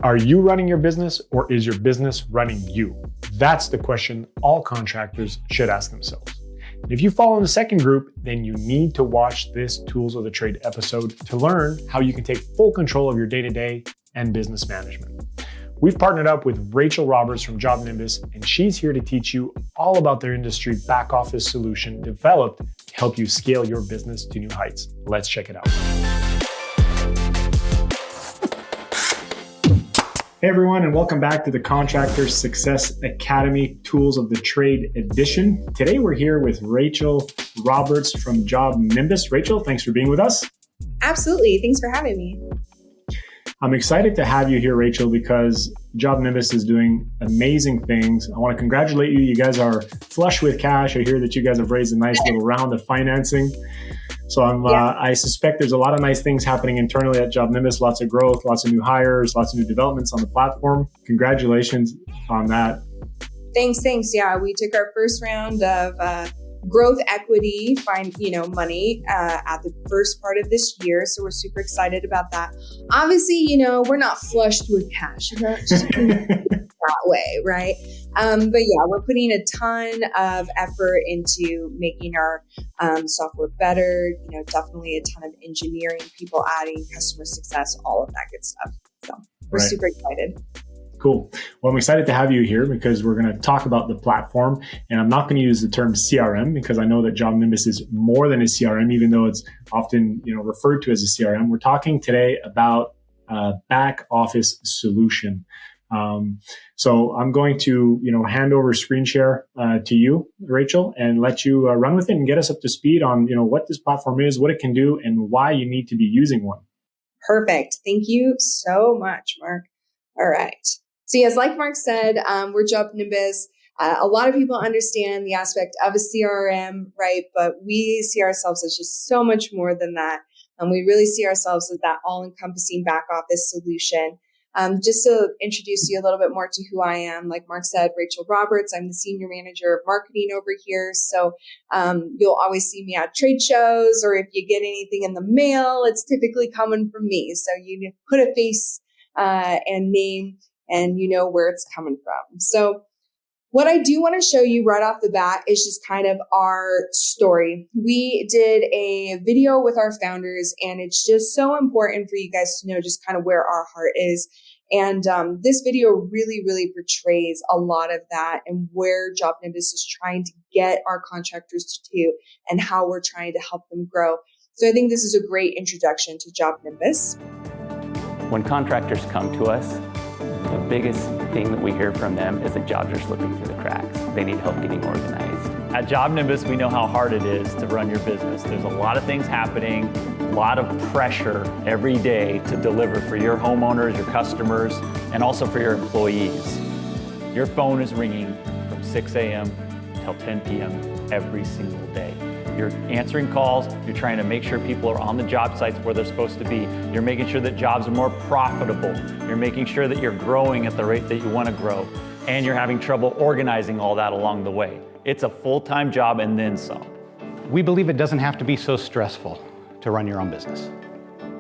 Are you running your business or is your business running you? That's the question all contractors should ask themselves. If you fall in the second group, then you need to watch this Tools of the Trade episode to learn how you can take full control of your day-to-day and business management. We've partnered up with Rachel Roberts from JobNimbus, and she's here to teach you all about their industry back office solution developed to help you scale your business to new heights. Let's check it out. Hey everyone, and welcome back to the Contractor Success Academy Tools of the Trade edition. Today we're here with Rachel Roberts from JobNimbus. Rachel, thanks for being with us. Absolutely. Thanks for having me. I'm excited to have you here, Rachel, because JobNimbus is doing amazing things. I want to congratulate you. You guys are flush with cash. I hear that you guys have raised a nice little round of financing. So I suspect there's a lot of nice things happening internally at JobNimbus, lots of growth, lots of new hires, lots of new developments on the platform. Congratulations on that. Thanks. Yeah, we took our first round of growth equity, money at the first part of this year. So we're super excited about that. Obviously, we're not flushed with cash. We're not just that way, right? But yeah, we're putting a ton of effort into making our software better, definitely a ton of engineering, people adding, customer success, all of that good stuff. So we're super excited. Cool. Well, I'm excited to have you here because we're going to talk about the platform, and I'm not going to use the term CRM because I know that JobNimbus is more than a CRM, even though it's often, referred to as a CRM. We're talking today about a back office solution. So I'm going to, hand over screen share to you, Rachel, and let you run with it and get us up to speed on, what this platform is, what it can do, and why you need to be using one. Perfect. Thank you so much, Mark. All right. So yes, like Mark said, we're JobNimbus. A lot of people understand the aspect of a CRM, right? But we see ourselves as just so much more than that. And we really see ourselves as that all-encompassing back office solution. Just to introduce you a little bit more to who I am, like Mark said, Rachel Roberts, I'm the Senior Manager of Marketing over here. So you'll always see me at trade shows, or if you get anything in the mail, it's typically coming from me. So you put a face and name, and you know where it's coming from. So what I do want to show you right off the bat is just kind of our story. We did a video with our founders, and it's just so important for you guys to know just kind of where our heart is. And this video really, really portrays a lot of that and where JobNimbus is trying to get our contractors to do and how we're trying to help them grow. So I think this is a great introduction to JobNimbus. When contractors come to us, the biggest thing that we hear from them is that jobs are slipping through the cracks. They need help getting organized. At JobNimbus, we know how hard it is to run your business. There's a lot of things happening, a lot of pressure every day to deliver for your homeowners, your customers, and also for your employees. Your phone is ringing from 6 a.m. till 10 p.m. every single day. You're answering calls, you're trying to make sure people are on the job sites where they're supposed to be. You're making sure that jobs are more profitable. You're making sure that you're growing at the rate that you want to grow. And you're having trouble organizing all that along the way. It's a full-time job and then some. We believe it doesn't have to be so stressful to run your own business.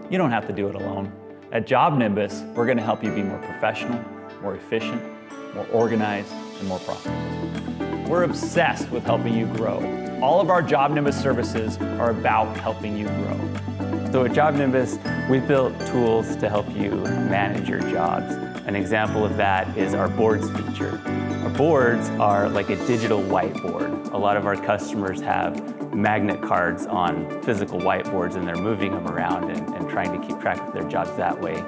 You don't have to do it alone. At JobNimbus, we're going to help you be more professional, more efficient, more organized, and more profitable. We're obsessed with helping you grow. All of our JobNimbus services are about helping you grow. So at JobNimbus, we've built tools to help you manage your jobs. An example of that is our boards feature. Our boards are like a digital whiteboard. A lot of our customers have magnet cards on physical whiteboards, and they're moving them around and trying to keep track of their jobs that way.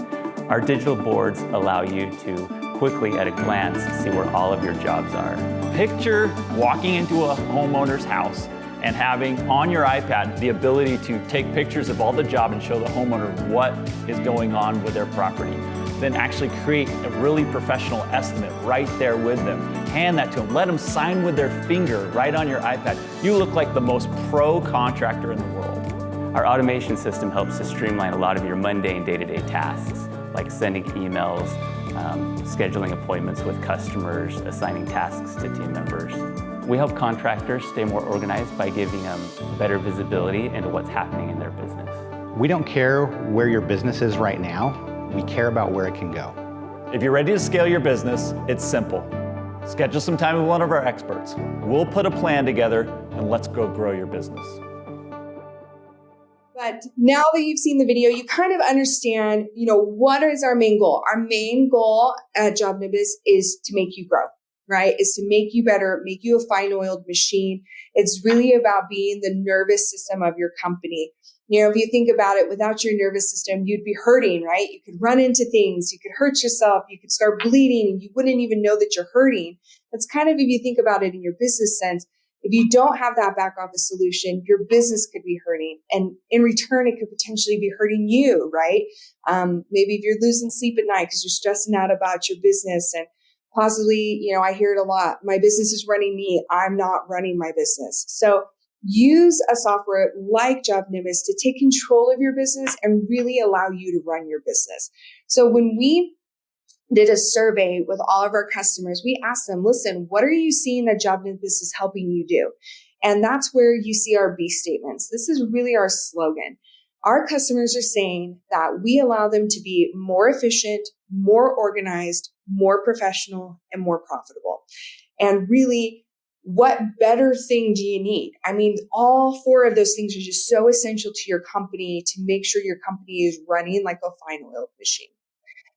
Our digital boards allow you to quickly, at a glance, see where all of your jobs are. Picture walking into a homeowner's house and having on your iPad the ability to take pictures of all the job and show the homeowner what is going on with their property. Then actually create a really professional estimate right there with them. Hand that to them. Let them sign with their finger right on your iPad. You look like the most pro contractor in the world. Our automation system helps to streamline a lot of your mundane day-to-day tasks, like sending emails, scheduling appointments with customers, assigning tasks to team members. We help contractors stay more organized by giving them better visibility into what's happening in their business. We don't care where your business is right now. We care about where it can go. If you're ready to scale your business, it's simple. Schedule some time with one of our experts. We'll put a plan together and let's go grow your business. But now that you've seen the video, you kind of understand, what is our main goal? Our main goal at JobNimbus is to make you grow, right? Is to make you better, make you a fine-oiled machine. It's really about being the nervous system of your company. If you think about it, without your nervous system, you'd be hurting, right? You could run into things, you could hurt yourself, you could start bleeding, and you wouldn't even know that you're hurting. That's kind of, if you think about it in your business sense, if you don't have that back office solution, your business could be hurting. And in return, it could potentially be hurting you, right? Maybe if you're losing sleep at night because you're stressing out about your business, and possibly, I hear it a lot. My business is running me. I'm not running my business. So use a software like JobNimbus to take control of your business and really allow you to run your business. So when we did a survey with all of our customers, we asked them, listen, what are you seeing that JobNimbus is helping you do? And that's where you see our B statements. This is really our slogan. Our customers are saying that we allow them to be more efficient, more organized, more professional, and more profitable. And really, what better thing do you need? I mean, all four of those things are just so essential to your company to make sure your company is running like a fine-oiled machine.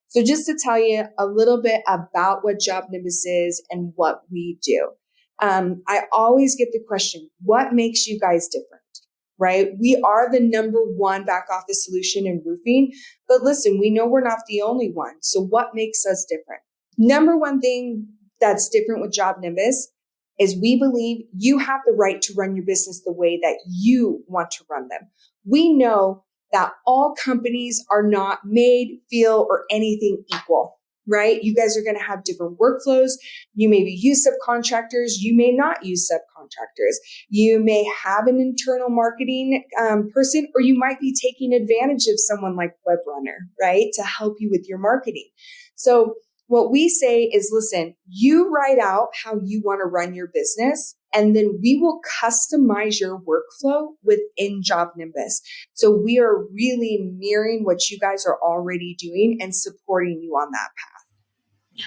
So just to tell you a little bit about what JobNimbus is and what we do. I always get the question, what makes you guys different, right? We are the number one back office solution in roofing, but listen, we know we're not the only one. So what makes us different? Number one thing that's different with JobNimbus is we believe you have the right to run your business the way that you want to run them. We know that all companies are not made, feel, or anything equal, right? You guys are going to have different workflows. You may use subcontractors. You may not use subcontractors. You may have an internal marketing person, or you might be taking advantage of someone like Webrunner, right, to help you with your marketing. So what we say is, listen, you write out how you want to run your business, and then we will customize your workflow within JobNimbus. So we are really mirroring what you guys are already doing and supporting you on that path.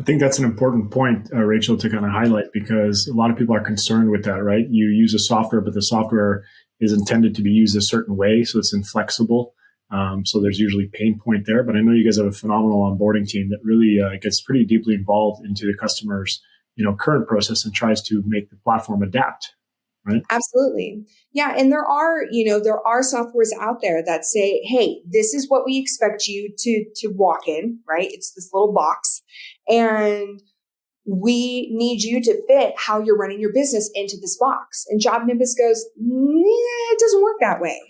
I think that's an important point, Rachel, to kind of highlight, because a lot of people are concerned with that, right? You use a software, but the software is intended to be used a certain way, so it's inflexible. So there's usually pain point there, but I know you guys have a phenomenal onboarding team that really gets pretty deeply involved into the customer's, current process and tries to make the platform adapt, right? Absolutely. Yeah. And there are softwares out there that say, hey, this is what we expect you to walk in, right? It's this little box, and we need you to fit how you're running your business into this box. And JobNimbus goes, it doesn't work that way,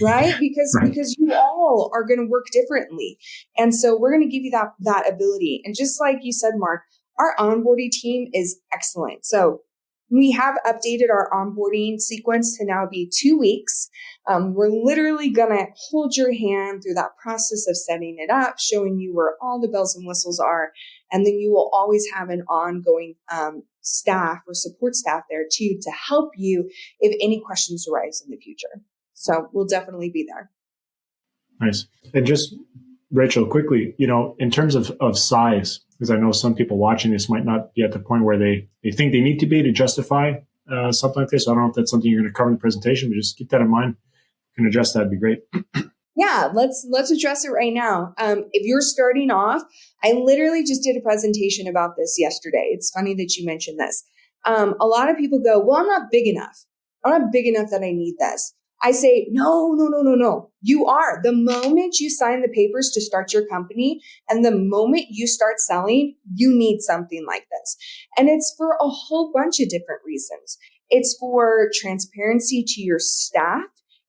right? Because you all are going to work differently. And so we're going to give you that ability. And just like you said, Mark, our onboarding team is excellent. So we have updated our onboarding sequence to now be 2 weeks. We're literally going to hold your hand through that process of setting it up, showing you where all the bells and whistles are. And then you will always have an ongoing staff or support staff there too to help you if any questions arise in the future. So we'll definitely be there. Nice. And just, Rachel, quickly, in terms of size, because I know some people watching this might not be at the point where they think they need to be to justify something like this. I don't know if that's something you're going to cover in the presentation, but just keep that in mind. If you can address that, it'd be great. Yeah, let's address it right now. If you're starting off, I literally just did a presentation about this yesterday. It's funny that you mentioned this. A lot of people go, well, I'm not big enough. I'm not big enough that I need this. I say, no. You are. The moment you sign the papers to start your company and the moment you start selling, you need something like this. And it's for a whole bunch of different reasons. It's for transparency to your staff.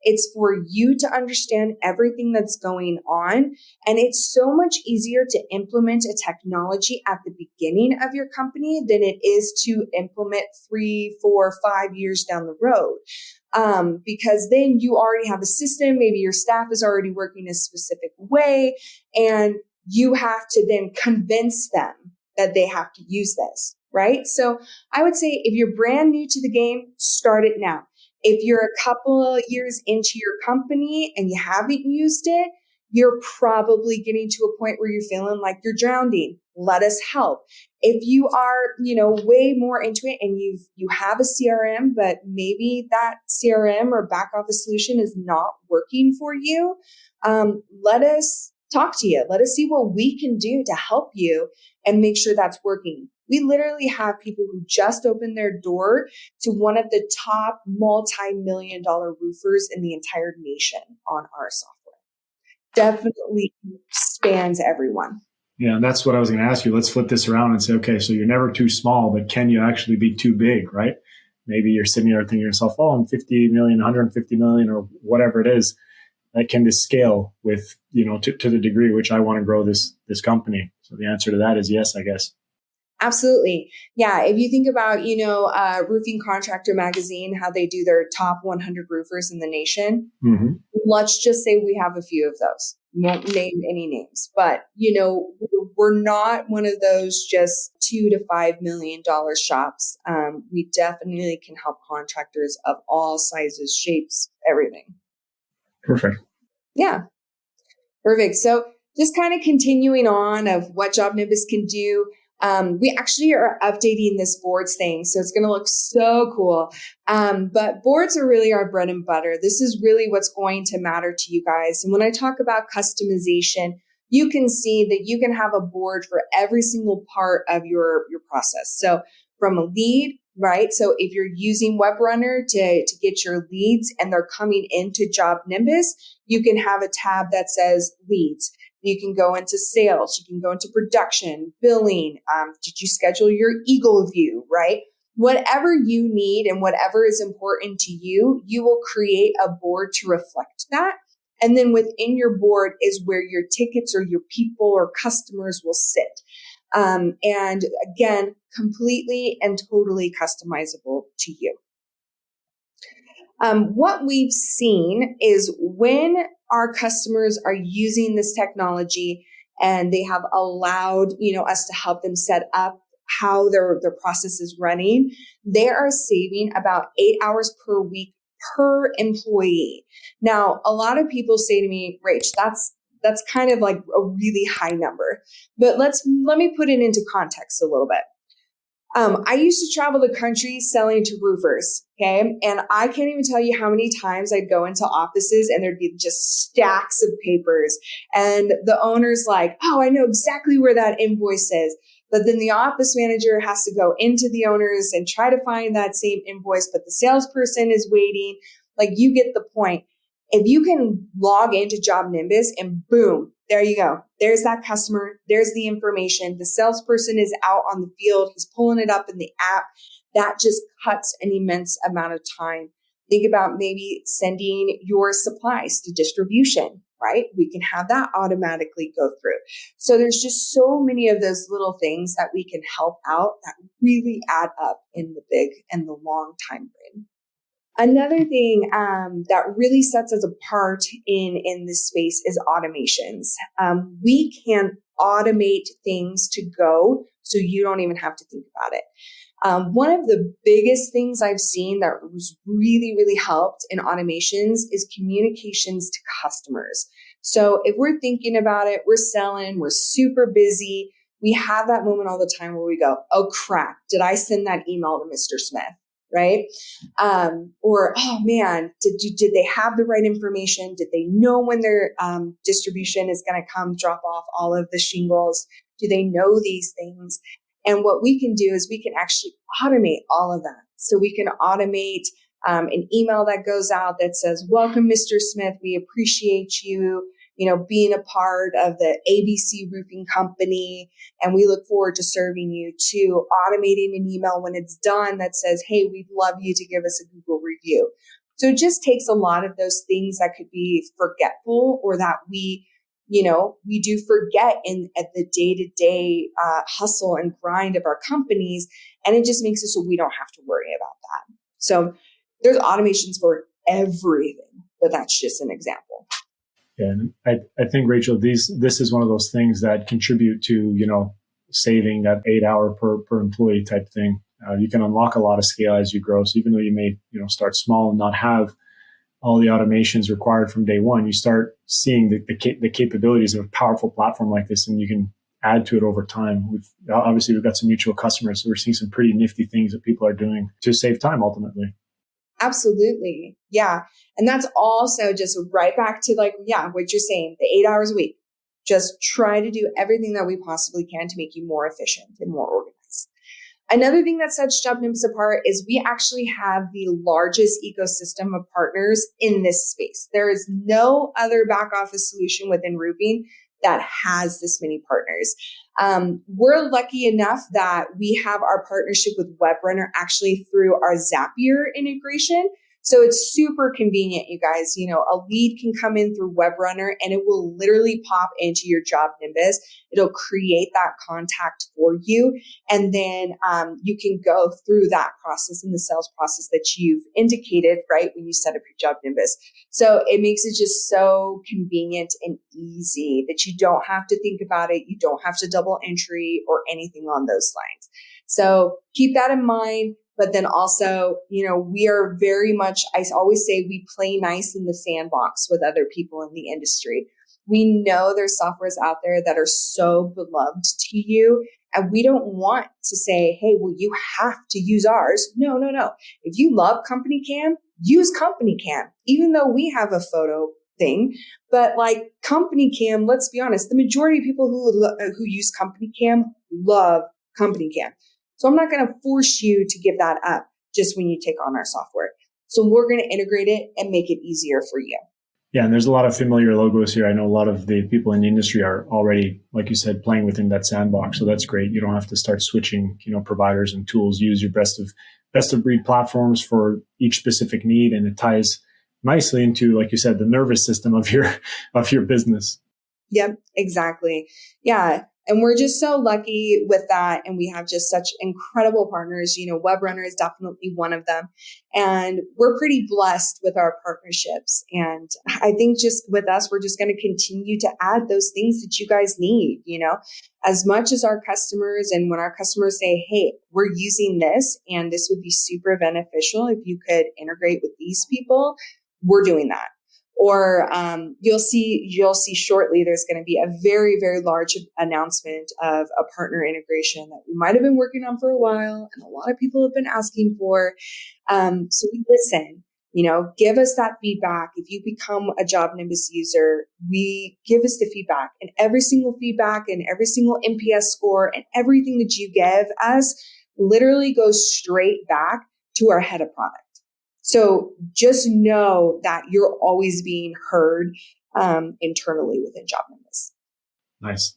It's for you to understand everything that's going on. And it's so much easier to implement a technology at the beginning of your company than it is to implement 3, 4, 5 years down the road. Because then you already have a system. Maybe your staff is already working a specific way, and you have to then convince them that they have to use this, right? So I would say if you're brand new to the game, start it now. If you're a couple of years into your company and you haven't used it, you're probably getting to a point where you're feeling like you're drowning. Let us help. If you are, way more into it and you have a CRM, but maybe that CRM or back office solution is not working for you, let us talk to you. Let us see what we can do to help you and make sure that's working. We literally have people who just opened their door to one of the top multi-million-dollar roofers in the entire nation on our software. Definitely spans everyone. Yeah, and that's what I was going to ask you. Let's flip this around and say, okay, so you're never too small, but can you actually be too big, right? Maybe you're sitting there thinking to yourself, oh, I'm 50 million, 150 million, or whatever it is. That can this scale with, to the degree which I want to grow this company? So the answer to that is yes, I guess. Absolutely. Yeah. If you think about, Roofing Contractor Magazine, how they do their top 100 roofers in the nation, let's just say we have a few of those. Won't name any names, but, we're not one of those just $2 to $5 million shops. We definitely can help contractors of all sizes, shapes, everything. Perfect. Yeah. Perfect. So just kind of continuing on of what JobNimbus can do. We actually are updating this boards thing, so it's going to look so cool. But boards are really our bread and butter. This is really what's going to matter to you guys. And when I talk about customization, you can see that you can have a board for every single part of your process. So from a lead, right? So if you're using Webrunner to get your leads and they're coming into JobNimbus, you can have a tab that says leads. You can go into sales. You can go into production, billing. Did you schedule your Eagle View, right? Whatever you need and whatever is important to you, you will create a board to reflect that. And then within your board is where your tickets or your people or customers will sit. And again, completely and totally customizable to you. What we've seen is when our customers are using this technology and they have allowed, us to help them set up how their process is running, they are saving about 8 hours per week per employee. Now, a lot of people say to me, Rach, that's kind of like a really high number, but let me put it into context a little bit. I used to travel the country selling to roofers, okay? And I can't even tell you how many times I'd go into offices and there'd be just stacks of papers. And the owner's like, oh, I know exactly where that invoice is. But then the office manager has to go into the owners and try to find that same invoice, but the salesperson is waiting. Like, you get the point. If you can log into JobNimbus and boom, there you go. There's that customer. There's the information. The salesperson is out on the field. He's pulling it up in the app. That just cuts an immense amount of time. Think about maybe sending your supplies to distribution, right? We can have that automatically go through. So there's just so many of those little things that we can help out that really add up in the big and the long time frame. Another thing that really sets us apart in this space is automations. We can automate things to go so you don't even have to think about it. One of the biggest things I've seen that was really, really helped in automations is communications to customers. So if we're thinking about it, we're selling, we're super busy, we have that moment all the time where we go, oh crap, did I send that email to Mr. Smith? Right? Or, oh man, did they have the right information? Did they know when their distribution is going to come drop off all of the shingles? Do they know these things? And what we can do is we can actually automate all of that. So we can automate an email that goes out that says, welcome, Mr. Smith. We appreciate you, being a part of the ABC Roofing Company, and we look forward to serving you, to automating an email when it's done that says, hey, we'd love you to give us a Google review. So it just takes a lot of those things that could be forgetful or that we do forget at the day-to-day hustle and grind of our companies, and it just makes it so we don't have to worry about that. So there's automations for everything, but that's just an example. Yeah, and I think, Rachel, this is one of those things that contribute to, saving that 8 hour per employee type thing. You can unlock a lot of scale as you grow. So even though you may, start small and not have all the automations required from day one, you start seeing the capabilities of a powerful platform like this, and you can add to it over time. We've got some mutual customers, so we're seeing some pretty nifty things that people are doing to save time ultimately. Absolutely. Yeah. And that's also just right back to what you're saying, the 8 hours a week. Just try to do everything that we possibly can to make you more efficient and more organized. Another thing that sets JobNimbus apart is we actually have the largest ecosystem of partners in this space. There is no other back office solution within roofing that has this many partners. We're lucky enough that we have our partnership with Webrunner actually through our Zapier integration. So it's super convenient, you guys. A lead can come in through Webrunner and it will literally pop into your JobNimbus. It'll create that contact for you. And then you can go through that process in the sales process that you've indicated, right, when you set up your JobNimbus. So it makes it just so convenient and easy that you don't have to think about it. You don't have to double entry or anything on those lines. So keep that in mind. But then also, we are very much, I always say we play nice in the sandbox with other people in the industry. We know there's softwares out there that are so beloved to you. And we don't want to say, hey, well, you have to use ours. No. If you love Company Cam, use Company Cam, even though we have a photo thing. But Company Cam, let's be honest, the majority of people who use Company Cam love Company Cam. So I'm not going to force you to give that up just when you take on our software. So we're going to integrate it and make it easier for you. Yeah, and there's a lot of familiar logos here. I know a lot of the people in the industry are already, like you said, playing within that sandbox. So that's great. You don't have to start switching, providers and tools. Use your best of breed platforms for each specific need, and it ties nicely into, like you said, the nervous system of your business. Yep, exactly. Yeah. And we're just so lucky with that. And we have just such incredible partners. Webrunner is definitely one of them. And we're pretty blessed with our partnerships. And I think just with us, we're just going to continue to add those things that you guys need, as much as our customers. And when our customers say, hey, we're using this and this would be super beneficial if you could integrate with these people, we're doing that. Or you'll see shortly there's going to be a very, very large announcement of a partner integration that we might have been working on for a while and a lot of people have been asking for. So we listen, give us that feedback. If you become a JobNimbus user, give us the feedback, and every single feedback and every single NPS score and everything that you give us literally goes straight back to our head of product. So just know that you're always being heard internally within JobNimbus. Nice.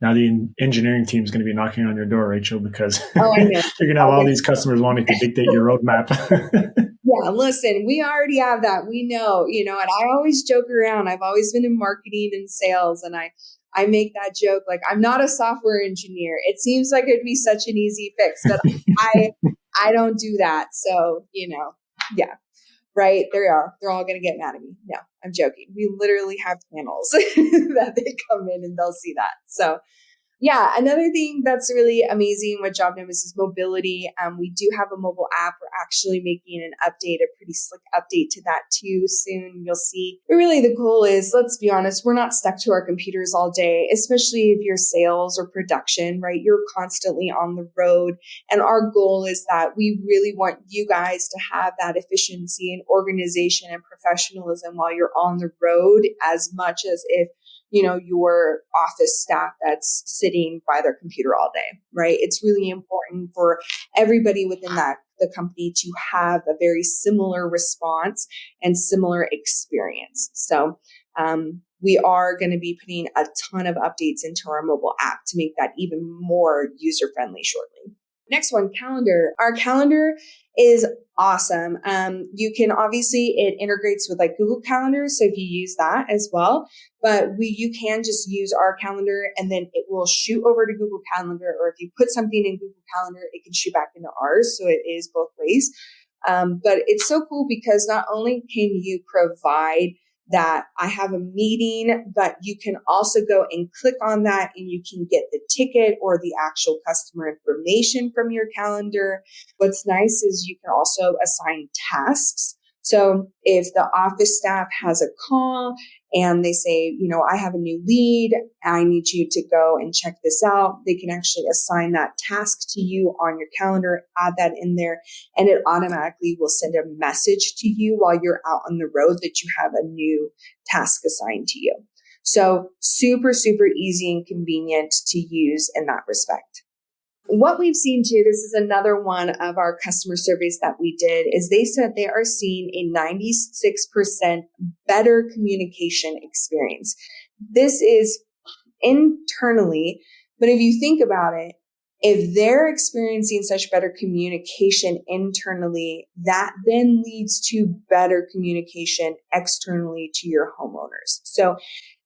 Now the engineering team is going to be knocking on your door, Rachel, because I know. you're going to have all these customers wanting to dictate your roadmap. Yeah, listen, we already have that. We know, and I always joke around. I've always been in marketing and sales, and I make that joke, I'm not a software engineer. It seems like it'd be such an easy fix, but I don't do that. So, yeah, right. They're all going to get mad at me. No, I'm joking. We literally have channels that they come in and they'll see that. So yeah, another thing that's really amazing with JobNimbus is mobility. We do have a mobile app. We're actually making an update, a pretty slick update to that too soon. You'll see. But really the goal is, let's be honest, we're not stuck to our computers all day, especially if you're sales or production, right? You're constantly on the road. And our goal is that we really want you guys to have that efficiency and organization and professionalism while you're on the road, as much as if your office staff that's sitting by their computer all day, right? It's really important for everybody within the company to have a very similar response and similar experience. So we are going to be putting a ton of updates into our mobile app to make that even more user-friendly shortly. Next one, calendar. Our calendar is awesome. You can obviously, it integrates with Google Calendar. So if you use that as well, but you can just use our calendar and then it will shoot over to Google Calendar. Or if you put something in Google Calendar, it can shoot back into ours. So it is both ways. But it's so cool because not only can you provide that I have a meeting, but you can also go and click on that and you can get the ticket or the actual customer information from your calendar. What's nice is you can also assign tasks. So if the office staff has a call and they say, I have a new lead, I need you to go and check this out, they can actually assign that task to you on your calendar, add that in there, and it automatically will send a message to you while you're out on the road that you have a new task assigned to you. So super, super easy and convenient to use in that respect. What we've seen too, this is another one of our customer surveys that we did, is they said they are seeing a 96% better communication experience. This is internally, but if you think about it, if they're experiencing such better communication internally, that then leads to better communication externally to your homeowners. So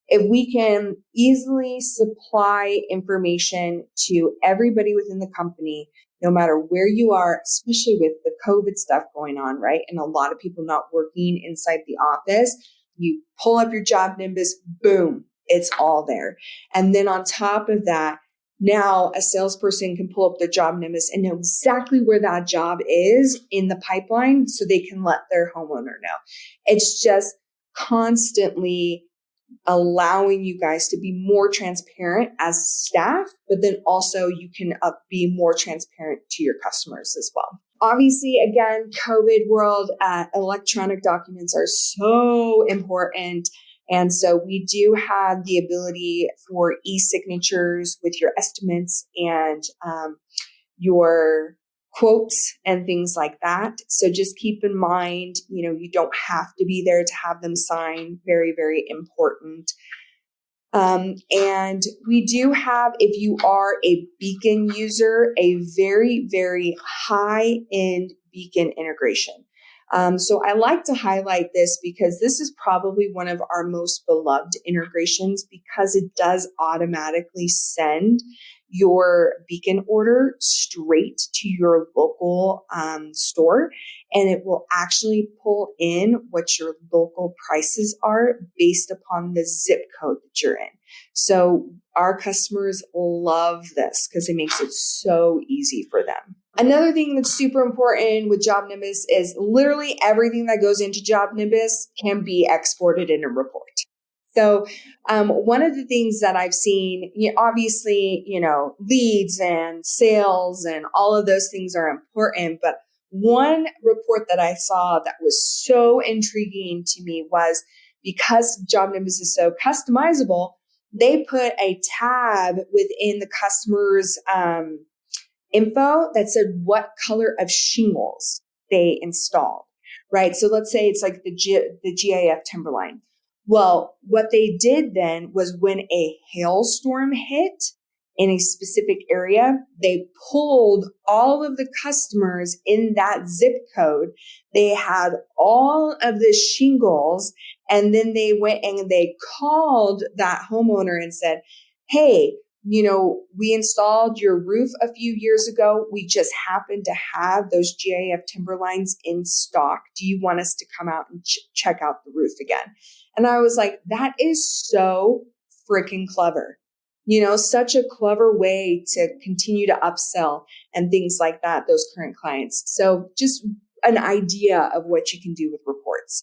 if we can easily supply information to everybody within the company, no matter where you are, especially with the COVID stuff going on, right? And a lot of people not working inside the office, you pull up your JobNimbus, boom, it's all there. And then on top of that, now a salesperson can pull up their JobNimbus and know exactly where that job is in the pipeline so they can let their homeowner know. It's just constantly allowing you guys to be more transparent as staff, but then also you can be more transparent to your customers as well. Obviously, again, COVID world, electronic documents are so important. And so we do have the ability for e-signatures with your estimates and your quotes and things like that. So just keep in mind, you don't have to be there to have them sign. Very, very important. And we do have, if you are a Beacon user, a very, very high-end Beacon integration. So I like to highlight this because this is probably one of our most beloved integrations because it does automatically send your Beacon order straight to your local store, and it will actually pull in what your local prices are based upon the zip code that you're in. So our customers love this because it makes it so easy for them. Another thing that's super important with JobNimbus is literally everything that goes into JobNimbus can be exported in a report. So one of the things that I've seen, obviously, leads and sales and all of those things are important. But one report that I saw that was so intriguing to me was because JobNimbus is so customizable, they put a tab within the customer's info that said what color of shingles they installed, right? So let's say it's like the GAF Timberline. Well, what they did then was when a hailstorm hit in a specific area, they pulled all of the customers in that zip code. They had all of the shingles, and then they went and they called that homeowner and said, hey, we installed your roof a few years ago. We just happened to have those GAF Timberlines in stock. Do you want us to come out and check out the roof again? And I was like, that is so freaking clever. Such a clever way to continue to upsell and things like that, those current clients. So just an idea of what you can do with reports.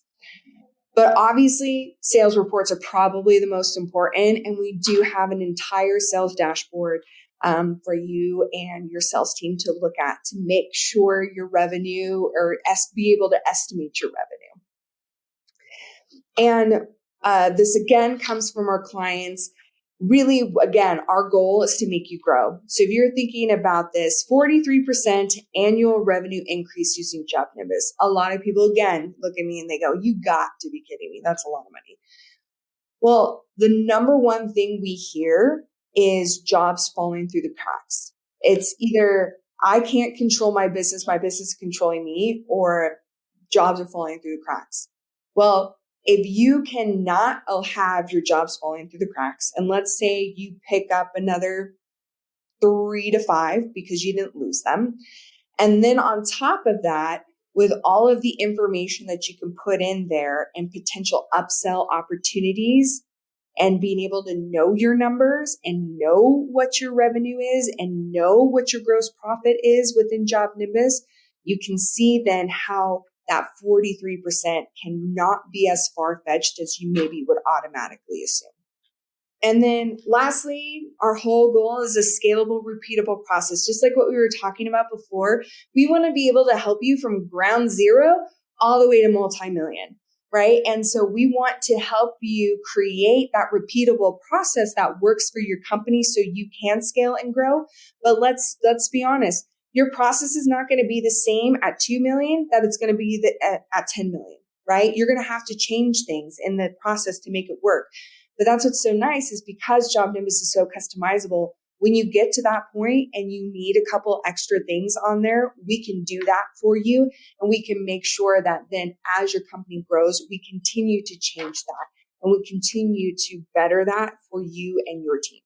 But obviously, sales reports are probably the most important, and we do have an entire sales dashboard for you and your sales team to look at to make sure your revenue or be able to estimate your revenue. And this again comes from our clients. Really, again, our goal is to make you grow. So if you're thinking about this, 43% annual revenue increase using JobNimbus. A lot of people, again, look at me and they go, you got to be kidding me. That's a lot of money. Well, the number one thing we hear is jobs falling through the cracks. It's either I can't control my business is controlling me, or jobs are falling through the cracks. Well, if you cannot have your jobs falling through the cracks, and let's say you pick up another 3 to 5 because you didn't lose them, and then on top of that, with all of the information that you can put in there and potential upsell opportunities and being able to know your numbers and know what your revenue is and know what your gross profit is within JobNimbus, you can see then how that 43% cannot be as far-fetched as you maybe would automatically assume. And then lastly, our whole goal is a scalable, repeatable process. Just like what we were talking about before, we want to be able to help you from ground zero all the way to multi-million, right? And so we want to help you create that repeatable process that works for your company so you can scale and grow. But let's be honest, your process is not going to be the same at 2 million that it's going to be at 10 million, right? You're going to have to change things in the process to make it work. But that's what's so nice is because JobNimbus is so customizable, when you get to that point and you need a couple extra things on there, we can do that for you. And we can make sure that then as your company grows, we continue to change that and we continue to better that for you and your team.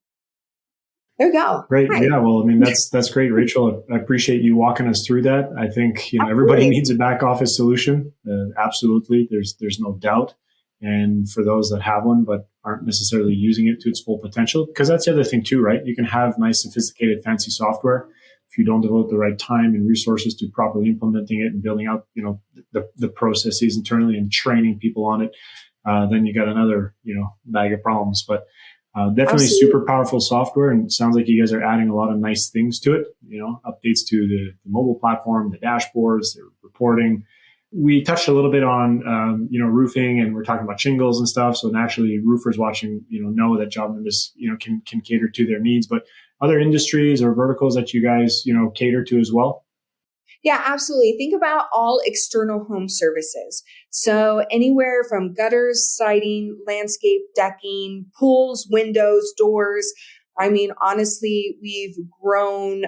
There you go. Great. Hi. Yeah. Well, I mean, that's great, Rachel. I appreciate you walking us through that. I think, everybody needs a back office solution. Absolutely. There's no doubt. And for those that have one, but aren't necessarily using it to its full potential, because that's the other thing too, right? You can have nice, sophisticated, fancy software. If you don't devote the right time and resources to properly implementing it and building out, the processes internally and training people on it, then you got another, bag of problems. But definitely Absolutely. Super powerful software. And it sounds like you guys are adding a lot of nice things to it, updates to the mobile platform, the dashboards, the reporting. We touched a little bit on, roofing, and we're talking about shingles and stuff. So naturally, roofers watching, know that JobNimbus, can cater to their needs. But other industries or verticals that you guys, cater to as well? Yeah, absolutely. Think about all external home services. So anywhere from gutters, siding, landscape, decking, pools, windows, doors. I mean, honestly, we've grown,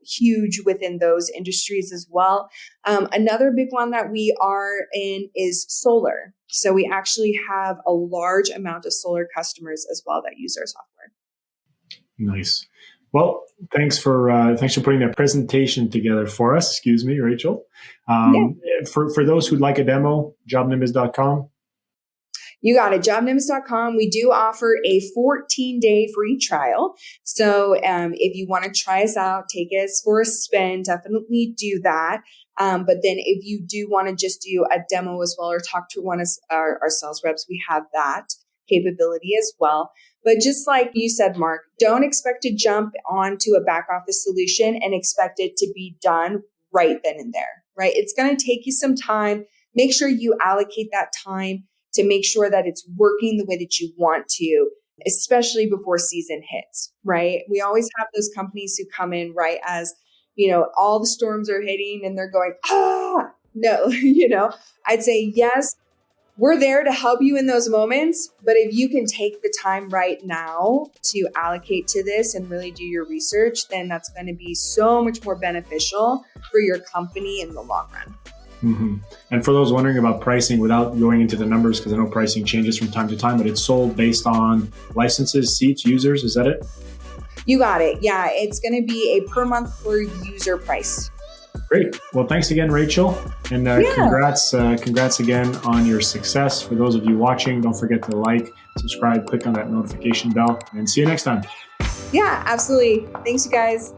huge within those industries as well. Another big one that we are in is solar. So we actually have a large amount of solar customers as well that use our software. Nice. Well, thanks for putting that presentation together for us. Excuse me, Rachel. For those who'd like a demo, JobNimbus.com. You got it. JobNimbus.com. We do offer a 14-day free trial. So if you want to try us out, take us for a spin, definitely do that. But then if you do want to just do a demo as well or talk to one of our sales reps, we have that capability as well. But just like you said, Mark, don't expect to jump onto a back office solution and expect it to be done right then and there, right? It's going to take you some time. Make sure you allocate that time to make sure that it's working the way that you want to, especially before season hits, right? We always have those companies who come in right as, all the storms are hitting and they're going, no, I'd say, yes, we're there to help you in those moments. But if you can take the time right now to allocate to this and really do your research, then that's going to be so much more beneficial for your company in the long run. Mm-hmm. And for those wondering about pricing, without going into the numbers, because I know pricing changes from time to time, but it's sold based on licenses, seats, users. Is that it? You got it. Yeah, it's going to be a per month per user price. Great. Well, thanks again, Rachel. And congrats again on your success. For those of you watching, don't forget to like, subscribe, click on that notification bell, and see you next time. Yeah, absolutely. Thanks, you guys.